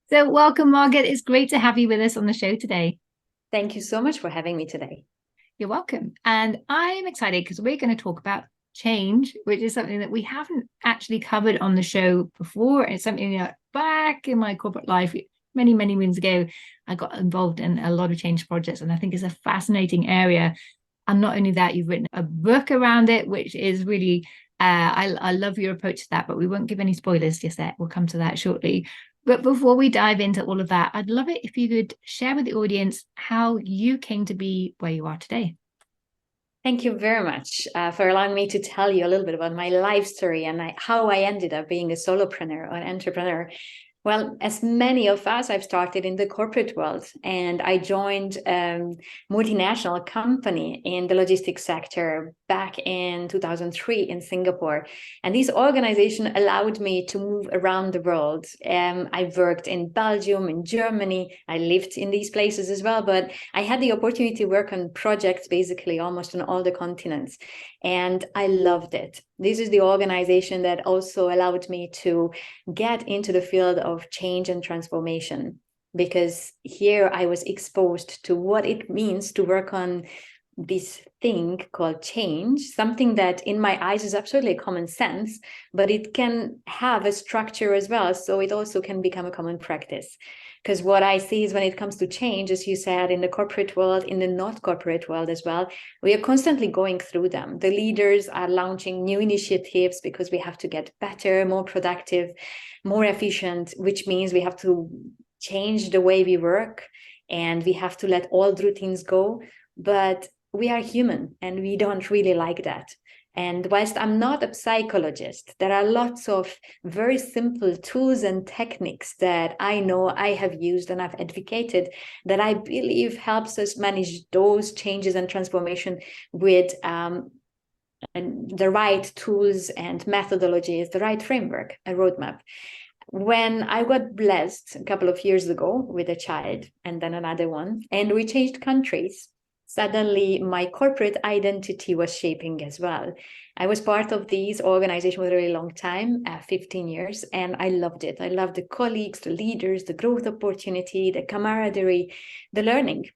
So, welcome, Margit. It's great to have you with us on the show today. Thank you so much for having me today. You're welcome. And I'm excited because we're going to talk about change, which is something that we haven't actually covered on the show before. It's something that back in my corporate life, many, many moons ago, I got involved in a lot of change projects. And I think it's a fascinating area. And not only that, you've written a book around it, which is really, I love your approach to that, but we won't give any spoilers just yet. We'll come to that shortly. But before we dive into all of that, I'd love it if you could share with the audience how you came to be where you are today. Thank you very much for allowing me to tell you a little bit about my life story and how I ended up being a solopreneur or an entrepreneur. Well, as many of us, I've started in the corporate world and I joined a multinational company in the logistics sector back in 2003 in Singapore. And this organization allowed me to move around the world. I worked in Belgium, in Germany. I lived in these places as well, but I had the opportunity to work on projects basically almost on all the continents. And I loved it. This is the organization that also allowed me to get into the field of change and transformation, because here I was exposed to what it means to work on this thing called change, something that in my eyes is absolutely common sense, but it can have a structure as well. So it also can become a common practice. Because what I see is when it comes to change, as you said, in the corporate world, in the not corporate world as well, we are constantly going through them. The leaders are launching new initiatives because we have to get better, more productive, more efficient, which means we have to change the way we work and we have to let old routines go. But we are human and we don't really like that. And whilst I'm not a psychologist, there are lots of very simple tools and techniques that I know I have used and I've advocated that I believe helps us manage those changes and transformation with and the right tools and methodologies, the right framework, a roadmap. When I got blessed a couple of years ago with a child and then another one, and we changed countries, suddenly my corporate identity was shaping as well. I was part of this organization for a really long time, 15 years, and I loved it. I loved the colleagues, the leaders, the growth opportunity, the camaraderie, the learning.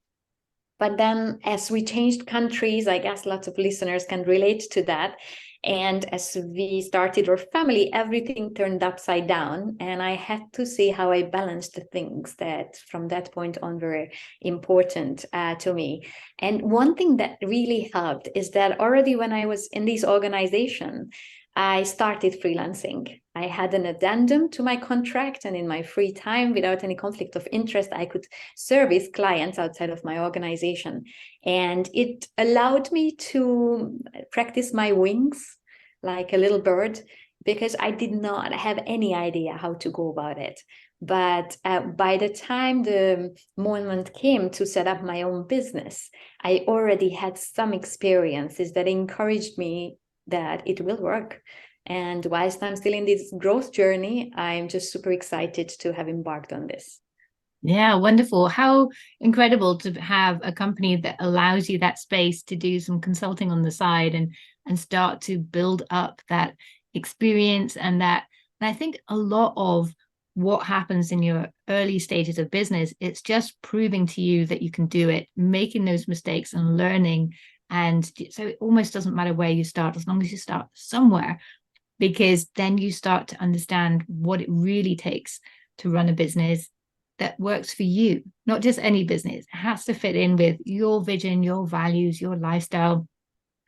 But then as we changed countries, I guess lots of listeners can relate to that. And as we started our family, everything turned upside down. And I had to see how I balanced the things that from that point on were important to me. And one thing that really helped is that already when I was in this organization, I started freelancing. I had an addendum to my contract, and in my free time, without any conflict of interest, I could service clients outside of my organization. And it allowed me to practice my wings like a little bird, because I did not have any idea how to go about it. But by the time the moment came to set up my own business, I already had some experiences that encouraged me that it will work. And whilst I'm still in this growth journey, I'm just super excited to have embarked on this. Yeah, wonderful. How incredible to have a company that allows you that space to do some consulting on the side and start to build up that experience and that. And I think a lot of what happens in your early stages of business, it's just proving to you that you can do it, making those mistakes and learning. And so it almost doesn't matter where you start, as long as you start somewhere, because then you start to understand what it really takes to run a business that works for you, not just any business. It has to fit in with your vision, your values, your lifestyle,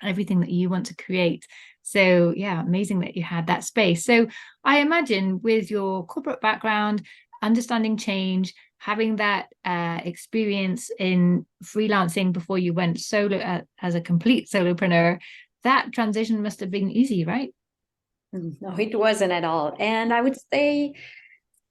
everything that you want to create. So, yeah, amazing that you had that space. So, I imagine with your corporate background, understanding change, having that experience in freelancing before you went solo as a complete solopreneur, that transition must have been easy, right? No, it wasn't at all. And I would say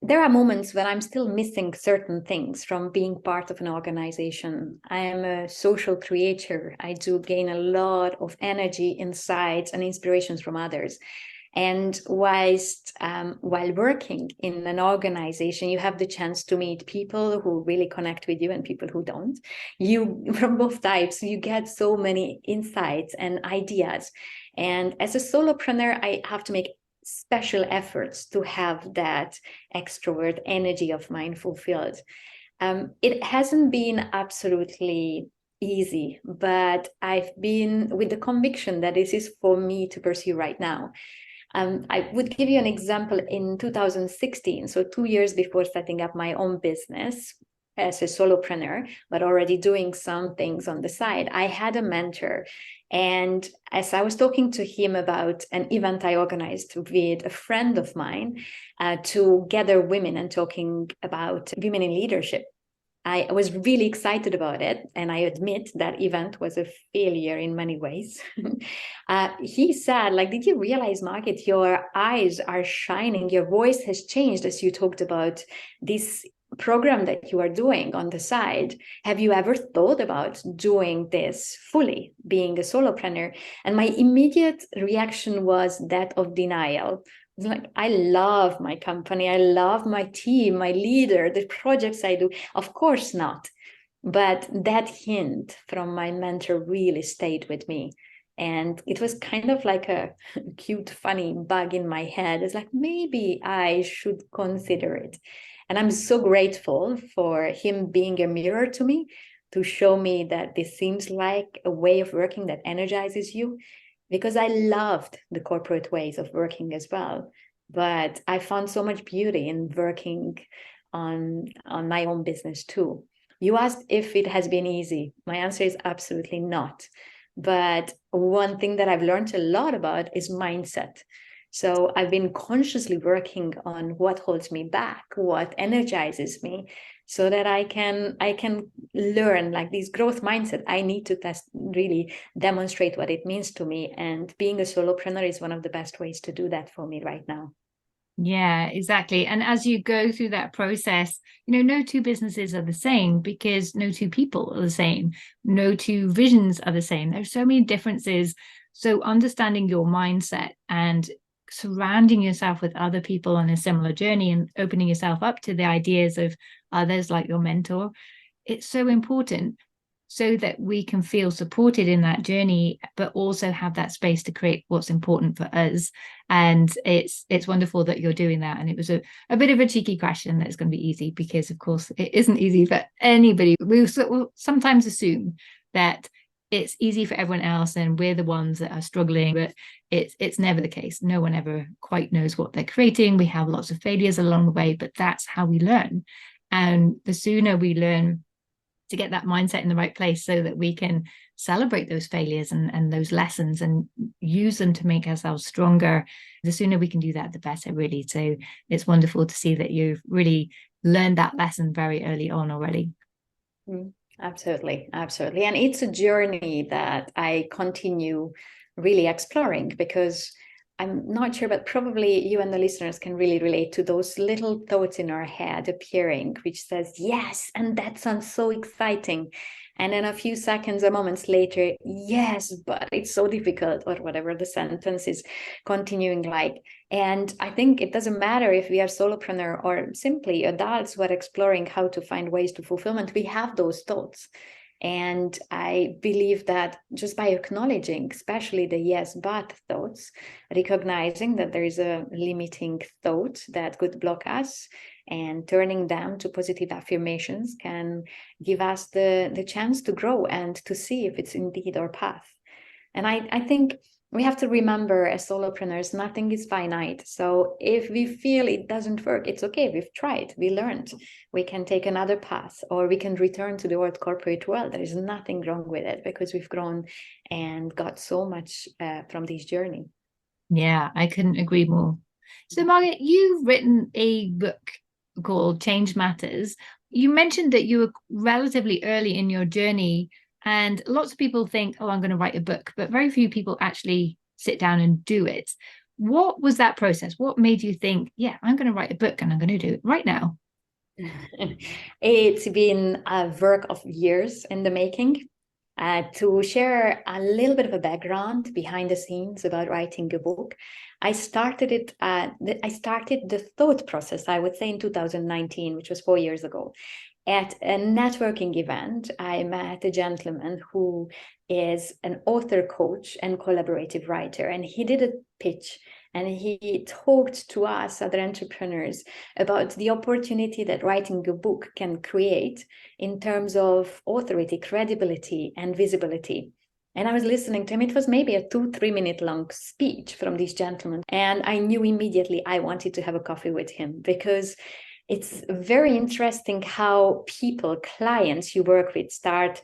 there are moments when I'm still missing certain things from being part of an organization. I am a social creator. I do gain a lot of energy, insights, and inspirations from others. And while working in an organization, you have the chance to meet people who really connect with you and people who don't. You, from both types, you get so many insights and ideas. And as a solopreneur, I have to make special efforts to have that extrovert energy of mine fulfilled. It hasn't been absolutely easy, but I've been with the conviction that this is for me to pursue right now. I would give you an example in 2016, so 2 years before setting up my own business as a solopreneur, but already doing some things on the side. I had a mentor, and as I was talking to him about an event I organized with a friend of mine to gather women and talking about women in leadership, I was really excited about it, and I admit that event was a failure in many ways. He said, like, did you realize, Margit, your eyes are shining, your voice has changed as you talked about this program that you are doing on the side. Have you ever thought about doing this fully, being a solopreneur? And my immediate reaction was that of denial. Like, I love my company, I love my team, my leader, the projects I do. Of course not. But that hint from my mentor really stayed with me. And it was kind of like a cute, funny bug in my head. It's like, maybe I should consider it. And I'm so grateful for him being a mirror to me, to show me that this seems like a way of working that energizes you, because I loved the corporate ways of working as well. But I found so much beauty in working on my own business too. You asked if it has been easy. My answer is absolutely not. But one thing that I've learned a lot about is mindset. So I've been consciously working on what holds me back, what energizes me, so that I can learn, like, this growth mindset. I need to really demonstrate what it means to me. And being a solopreneur is one of the best ways to do that for me right now. Yeah, exactly. And as you go through that process, no two businesses are the same, because no two people are the same. No two visions are the same. There's so many differences. So understanding your mindset and surrounding yourself with other people on a similar journey and opening yourself up to the ideas of others, like your mentor, it's so important, so that we can feel supported in that journey, but also have that space to create what's important for us. And it's wonderful that you're doing that. And it was a bit of a cheeky question that it's going to be easy, because of course it isn't easy for anybody. We sometimes assume that it's easy for everyone else and we're the ones that are struggling, but it's never the case. No one ever quite knows what they're creating. We have lots of failures along the way, but that's how we learn. And the sooner we learn to get that mindset in the right place, so that we can celebrate those failures and those lessons and use them to make ourselves stronger, the sooner we can do that, the better, really. So it's wonderful to see that you've really learned that lesson very early on already. Absolutely. And it's a journey that I continue really exploring, because I'm not sure, but probably you and the listeners can really relate to those little thoughts in our head appearing, which says, yes, and that sounds so exciting. And then a few seconds or moments later, yes, but it's so difficult, or whatever the sentence is continuing like. And I think it doesn't matter if we are solopreneur or simply adults who are exploring how to find ways to fulfillment, we have those thoughts. And I believe that just by acknowledging, especially the yes, but thoughts, recognizing that there is a limiting thought that could block us, and turning them to positive affirmations can give us the chance to grow and to see if it's indeed our path. And I think we have to remember, as solopreneurs, nothing is finite. So if we feel it doesn't work, it's okay. We've tried, we learned, we can take another path, or we can return to the old corporate world. There is nothing wrong with it, because we've grown and got so much from this journey. Yeah, I couldn't agree more. So Margit, you've written a book called Change Matters. You mentioned that you were relatively early in your journey, and lots of people think, oh, I'm going to write a book, but very few people actually sit down and do it. What was that process? What made you think, yeah, I'm going to write a book and I'm going to do it right now? It's been a work of years in the making. To share a little bit of a background behind the scenes about writing a book, I started the thought process, I would say, in 2019, which was 4 years ago. At a networking event, I met a gentleman who is an author, coach, and collaborative writer, and he did a pitch And he talked to us, other entrepreneurs, about the opportunity that writing a book can create in terms of authority, credibility, and visibility. And I was listening to him. It was maybe a 2-3 minute long speech from this gentleman. And I knew immediately I wanted to have a coffee with him, because it's very interesting how people, clients you work with, start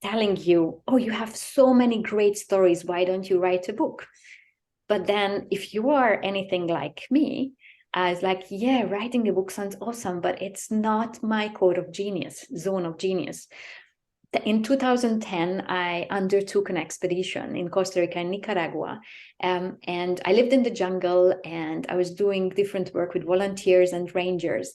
telling you, oh, you have so many great stories. Why don't you write a book? But then if you are anything like me, I was like, yeah, writing a book sounds awesome, but it's not my zone of genius. In 2010, I undertook an expedition in Costa Rica and Nicaragua. And I lived in the jungle, and I was doing different work with volunteers and rangers.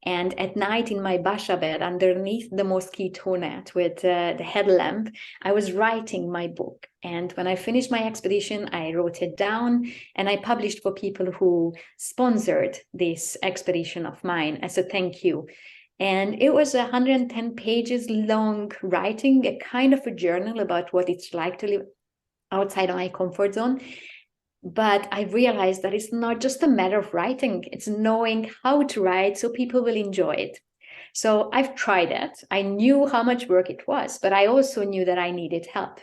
And at night in my basha bed, underneath the mosquito net with the headlamp, I was writing my book. And when I finished my expedition, I wrote it down and I published for people who sponsored this expedition of mine as a thank you. And it was 110 pages long writing, a kind of a journal about what it's like to live outside of my comfort zone. But I realized that it's not just a matter of writing, it's knowing how to write so people will enjoy it. So I've tried it. I knew how much work it was, but I also knew that I needed help.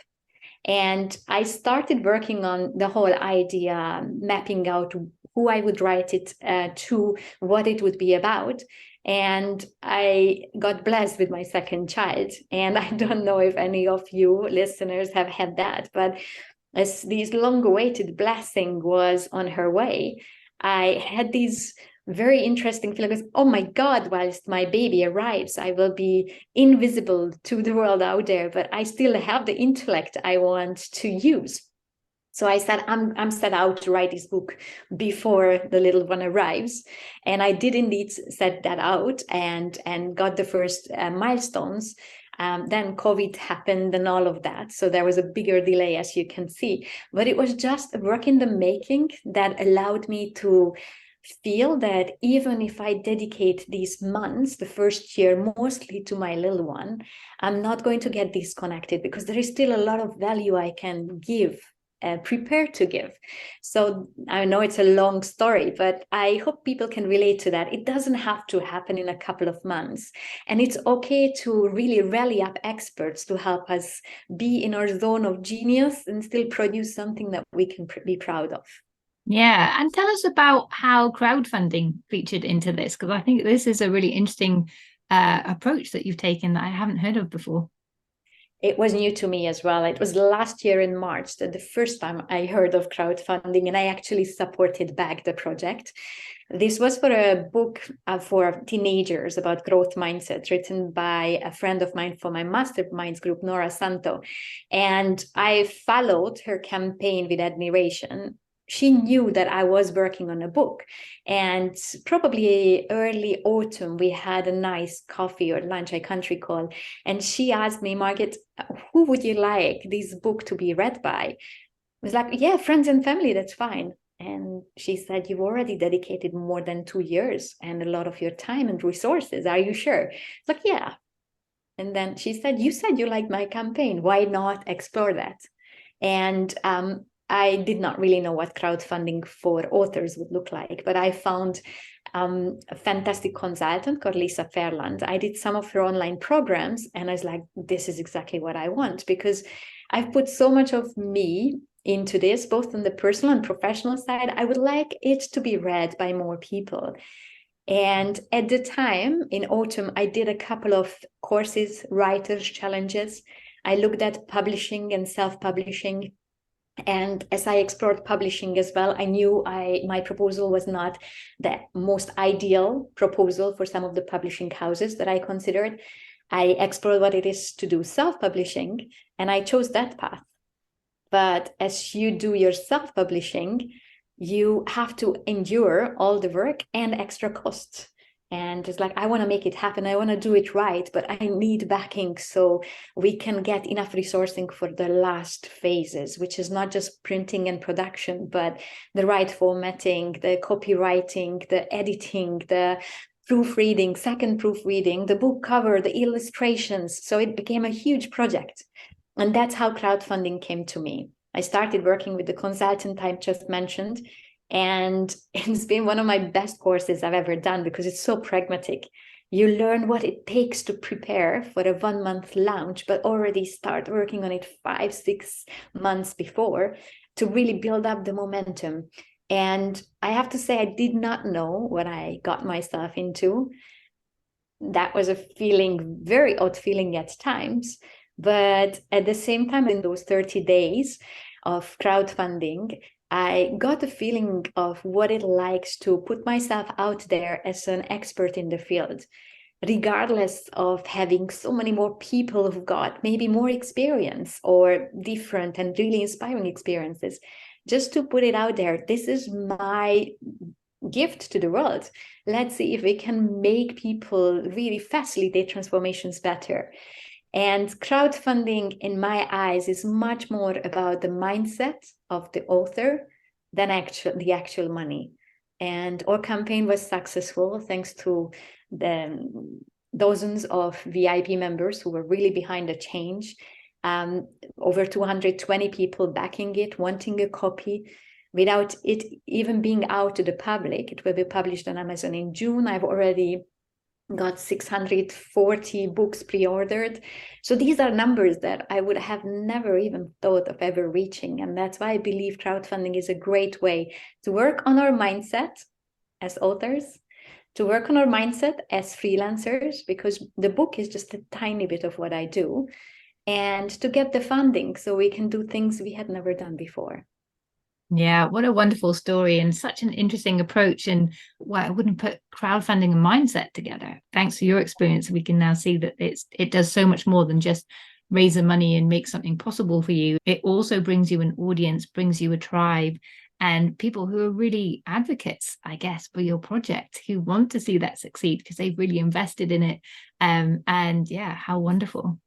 And I started working on the whole idea, mapping out who I would write it to, what it would be about. And I got blessed with my second child. And I don't know if any of you listeners have had that, but as this long-awaited blessing was on her way, I had these very interesting feelings. Oh my God, whilst my baby arrives, I will be invisible to the world out there, but I still have the intellect I want to use. So I said, I'm set out to write this book before the little one arrives. And I did indeed set that out and got the first milestones. Then COVID happened and all of that. So there was a bigger delay, as you can see. But it was just a work in the making that allowed me to feel that even if I dedicate these months, the first year, mostly to my little one, I'm not going to get disconnected, because there is still a lot of value I can give. Prepared to give. So I know it's a long story, but I hope people can relate to that. It doesn't have to happen in a couple of months. And it's okay to really rally up experts to help us be in our zone of genius and still produce something that we can be proud of. Yeah. And tell us about how crowdfunding featured into this, because I think this is a really interesting approach that you've taken that I haven't heard of before. It was new to me as well. It was last year in March that the first time I heard of crowdfunding, and I actually supported back the project. This was for a book for teenagers about growth mindset, written by a friend of mine for my masterminds group, Nora Santo. And I followed her campaign with admiration. She knew that I was working on a book, and probably early autumn, we had a nice coffee or lunch, I can't recall. And she asked me, Margit, who would you like this book to be read by? I was like, yeah, friends and family, that's fine. And she said, you've already dedicated more than 2 years and a lot of your time and resources. Are you sure? It's like, yeah. And then she said, you said you liked my campaign. Why not explore that? And I did not really know what crowdfunding for authors would look like, but I found a fantastic consultant called Lisa Fairland. I did some of her online programs, and I was like, this is exactly what I want, because I've put so much of me into this, both on the personal and professional side. I would like it to be read by more people. And at the time, in autumn, I did a couple of courses, writers' challenges. I looked at publishing and self-publishing. And as I explored publishing as well, I knew my proposal was not the most ideal proposal for some of the publishing houses that I considered. I explored what it is to do self-publishing, and I chose that path. But as you do your self-publishing, you have to endure all the work and extra costs. And it's like, I want to make it happen. I want to do it right, but I need backing so we can get enough resourcing for the last phases, which is not just printing and production, but the right formatting, the copywriting, the editing, the proofreading, second proofreading, the book cover, the illustrations. So it became a huge project. And that's how crowdfunding came to me. I started working with the consultant I just mentioned, And it's been one of my best courses I've ever done because it's so pragmatic. You learn what it takes to prepare for a 1 month launch, but already start working on it 5-6 months before to really build up the momentum. And I have to say, I did not know what I got myself into. That was a feeling, very odd feeling at times. But at the same time, in those 30 days of crowdfunding, I got a feeling of what it likes to put myself out there as an expert in the field, regardless of having so many more people who've got maybe more experience or different and really inspiring experiences. Just to put it out there, this is my gift to the world. Let's see if we can make people really facilitate transformations better. And crowdfunding, in my eyes, is much more about the mindset of the author than the actual money. And our campaign was successful thanks to the dozens of VIP members who were really behind the change. Over 220 people backing it, wanting a copy. Without it even being out to the public, it will be published on Amazon in June. I've already got 640 books pre-ordered. So these are numbers that I would have never even thought of ever reaching. And that's why I believe crowdfunding is a great way to work on our mindset as authors, to work on our mindset as freelancers, because the book is just a tiny bit of what I do, and to get the funding so we can do things we had never done before. Yeah, what a wonderful story and such an interesting approach. And why I wouldn't put crowdfunding and mindset together. Thanks to your experience, we can now see that it does so much more than just raise the money and make something possible for you. It also brings you an audience, brings you a tribe, and people who are really advocates, I guess, for your project, who want to see that succeed because they've really invested in it. And yeah, how wonderful.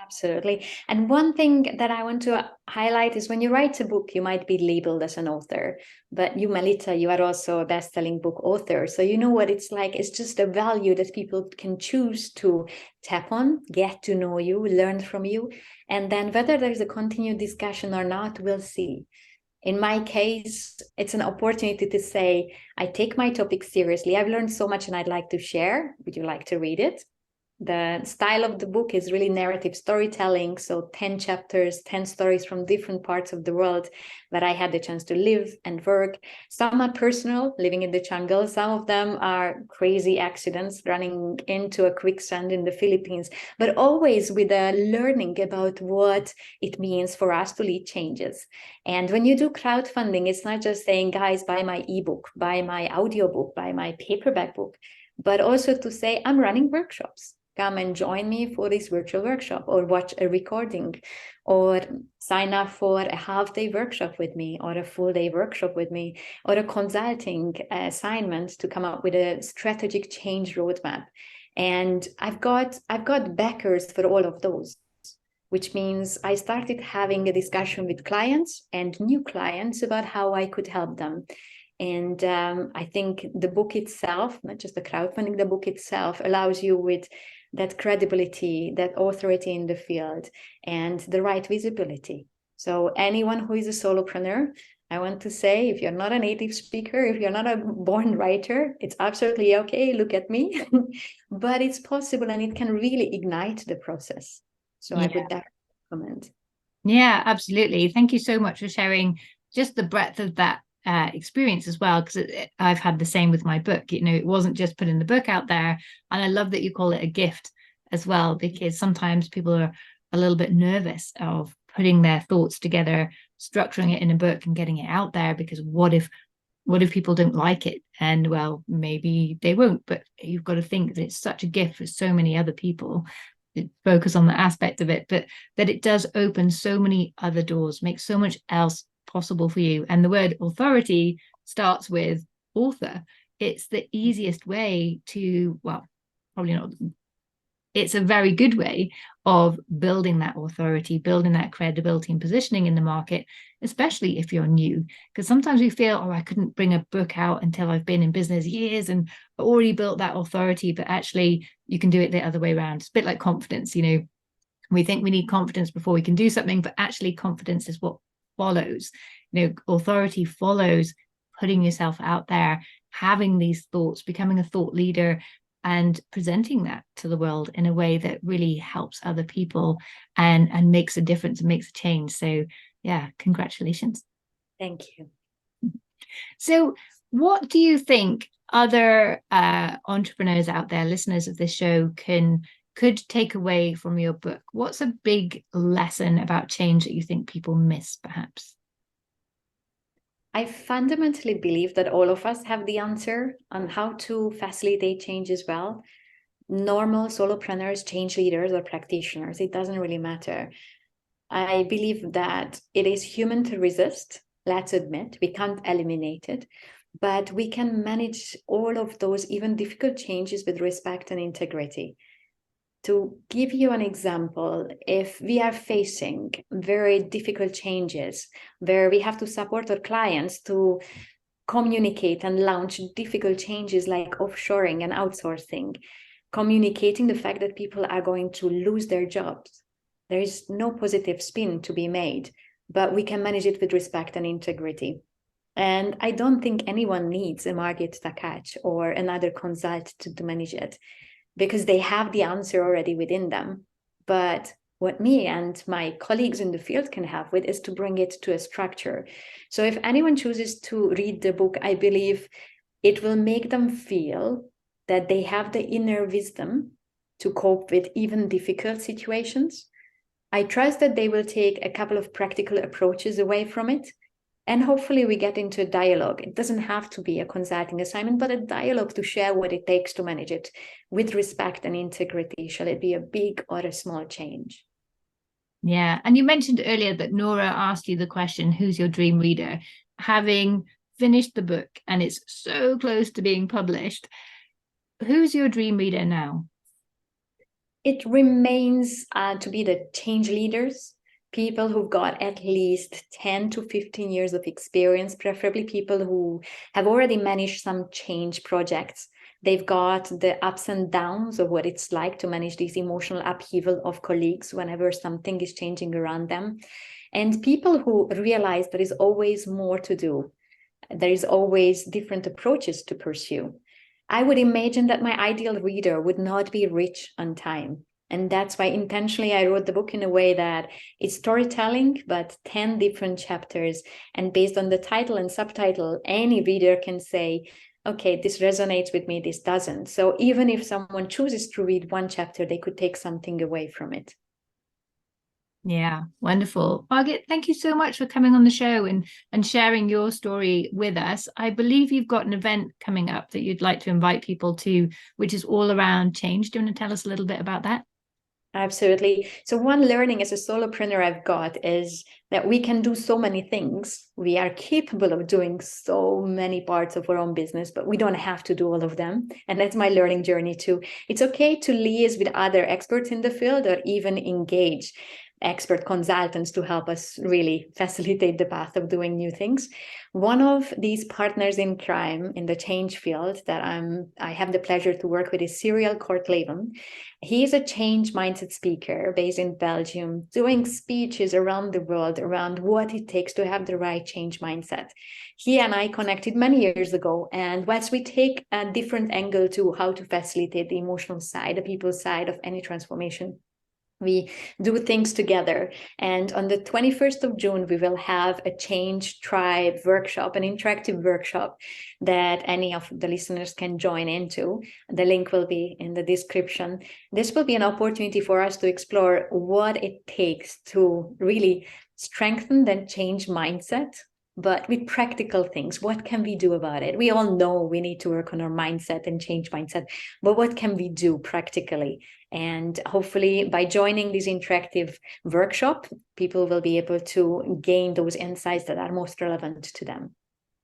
Absolutely. And one thing that I want to highlight is when you write a book, you might be labeled as an author, but you, Melitta, you are also a best-selling book author. So you know what it's like. It's just a value that people can choose to tap on, get to know you, learn from you. And then whether there's a continued discussion or not, we'll see. In my case, it's an opportunity to say, I take my topic seriously. I've learned so much and I'd like to share. Would you like to read it? The style of the book is really narrative storytelling. So 10 chapters, 10 stories from different parts of the world that I had the chance to live and work. Some are personal, living in the jungle. Some of them are crazy accidents, running into a quicksand in the Philippines, but always with a learning about what it means for us to lead changes. And when you do crowdfunding, it's not just saying, guys, buy my ebook, buy my audiobook, buy my paperback book, but also to say, I'm running workshops. Come and join me for this virtual workshop, or watch a recording, or sign up for a half-day workshop with me, or a full-day workshop with me, or a consulting assignment to come up with a strategic change roadmap. And I've got backers for all of those, which means I started having a discussion with clients and new clients about how I could help them. And I think the book itself, not just the crowdfunding, the book itself allows you with that credibility, that authority in the field, and the right visibility. So anyone who is a solopreneur, I want to say, if you're not a native speaker, if you're not a born writer, it's absolutely okay. Look at me. But it's possible, and it can really ignite the process. So yeah. I would definitely recommend. Yeah, absolutely. Thank you so much for sharing just the breadth of that experience as well, because I've had the same with my book. You know, it wasn't just putting the book out there, and I love that you call it a gift as well, because sometimes people are a little bit nervous of putting their thoughts together, structuring it in a book and getting it out there, because what if people don't like it? And well, maybe they won't, but you've got to think that it's such a gift for so many other people. Focus on the aspect of it, but that it does open so many other doors, makes so much else possible for you. And the word authority starts with author. It's the easiest way to, well, probably not, it's a very good way of building that authority, building that credibility and positioning in the market, especially if you're new. Because sometimes we feel, oh, I couldn't bring a book out until I've been in business years and already built that authority. But actually, you can do it the other way around. It's a bit like confidence. You know, we think we need confidence before we can do something, but actually confidence is what follows. You know, authority follows putting yourself out there, having these thoughts, becoming a thought leader, and presenting that to the world in a way that really helps other people and makes a difference and makes a change. So yeah, congratulations. Thank you. So what do you think other entrepreneurs out there, listeners of this show, could take away from your book? What's a big lesson about change that you think people miss, perhaps? I fundamentally believe that all of us have the answer on how to facilitate change as well. Normal solopreneurs, change leaders, or practitioners, it doesn't really matter. I believe that it is human to resist. Let's admit, we can't eliminate it, but we can manage all of those even difficult changes with respect and integrity. To give you an example, if we are facing very difficult changes where we have to support our clients to communicate and launch difficult changes like offshoring and outsourcing, communicating the fact that people are going to lose their jobs, there is no positive spin to be made, but we can manage it with respect and integrity. And I don't think anyone needs a Margit Takacs or another consultant to manage it, because they have the answer already within them. But what me and my colleagues in the field can help with is to bring it to a structure. So if anyone chooses to read the book, I believe it will make them feel that they have the inner wisdom to cope with even difficult situations. I trust that they will take a couple of practical approaches away from it. And hopefully we get into a dialogue. It doesn't have to be a consulting assignment, but a dialogue to share what it takes to manage it with respect and integrity. Shall it be a big or a small change? Yeah. And you mentioned earlier that Nora asked you the question, who's your dream reader? Having finished the book and it's so close to being published, who's your dream reader now? It remains to be the change leaders, people who've got at least 10 to 15 years of experience, preferably people who have already managed some change projects. They've got the ups and downs of what it's like to manage this emotional upheaval of colleagues whenever something is changing around them. And people who realize there is always more to do. There is always different approaches to pursue. I would imagine that my ideal reader would not be rich on time. And that's why intentionally I wrote the book in a way that it's storytelling, but 10 different chapters. And based on the title and subtitle, any reader can say, okay, this resonates with me, this doesn't. So even if someone chooses to read one chapter, they could take something away from it. Yeah, wonderful. Margit, thank you so much for coming on the show and sharing your story with us. I believe you've got an event coming up that you'd like to invite people to, which is all around change. Do you want to tell us a little bit about that? Absolutely. So one learning as a solopreneur I've got is that we can do so many things. We are capable of doing so many parts of our own business, but we don't have to do all of them. And that's my learning journey too. It's okay to liaise with other experts in the field or even engage expert consultants to help us really facilitate the path of doing new things. One of these partners in crime in the change field that I have the pleasure to work with is Cyril Kortleven. He is a change mindset speaker based in Belgium, doing speeches around the world around what it takes to have the right change mindset. He and I connected many years ago, and whilst we take a different angle to how to facilitate the emotional side, the people side of any transformation, we do things together. And on the 21st of June, we will have a Change Tribe workshop, an interactive workshop that any of the listeners can join into. The link will be in the description. This will be an opportunity for us to explore what it takes to really strengthen that change mindset, but with practical things. What can we do about it? We all know we need to work on our mindset and change mindset, but what can we do practically? And hopefully by joining this interactive workshop, people will be able to gain those insights that are most relevant to them.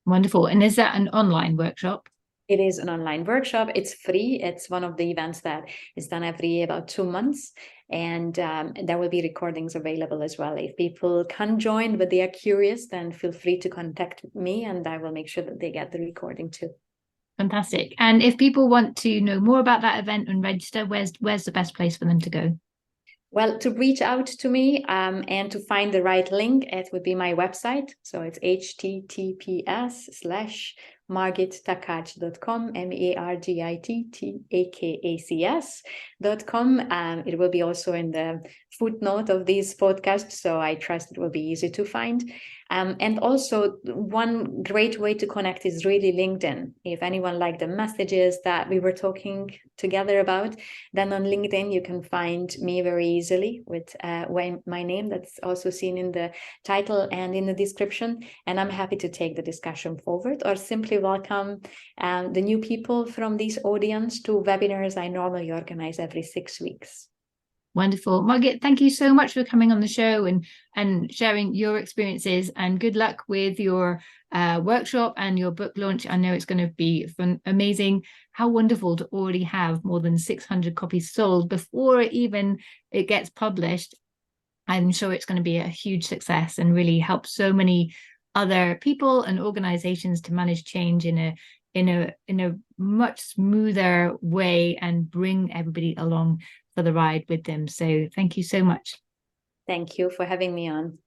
Wonderful. And is that an online workshop? It is an online workshop. It's free. It's one of the events that is done every about 2 months. And there will be recordings available as well. If people can join, but they are curious, then feel free to contact me and I will make sure that they get the recording too. Fantastic. And if people want to know more about that event and register, where's the best place for them to go? Well, to reach out to me and to find the right link, it would be my website. So it's https:/margittakacs.com, margittakacs.com. It will be also in the footnote of these podcasts, so I trust it will be easy to find. And also, one great way to connect is really LinkedIn. If anyone liked the messages that we were talking together about, then on LinkedIn, you can find me very easily with my name that's also seen in the title and in the description. And I'm happy to take the discussion forward, or simply welcome the new people from this audience to webinars I normally organize every 6 weeks. Wonderful. Margit, thank you so much for coming on the show and sharing your experiences, and good luck with your workshop and your book launch. I know it's going to be fun, amazing. How wonderful to already have more than 600 copies sold before it gets published. I'm sure it's going to be a huge success and really help so many other people and organizations to manage change in a much smoother way and bring everybody along for the ride with them. So thank you so much. Thank you for having me on.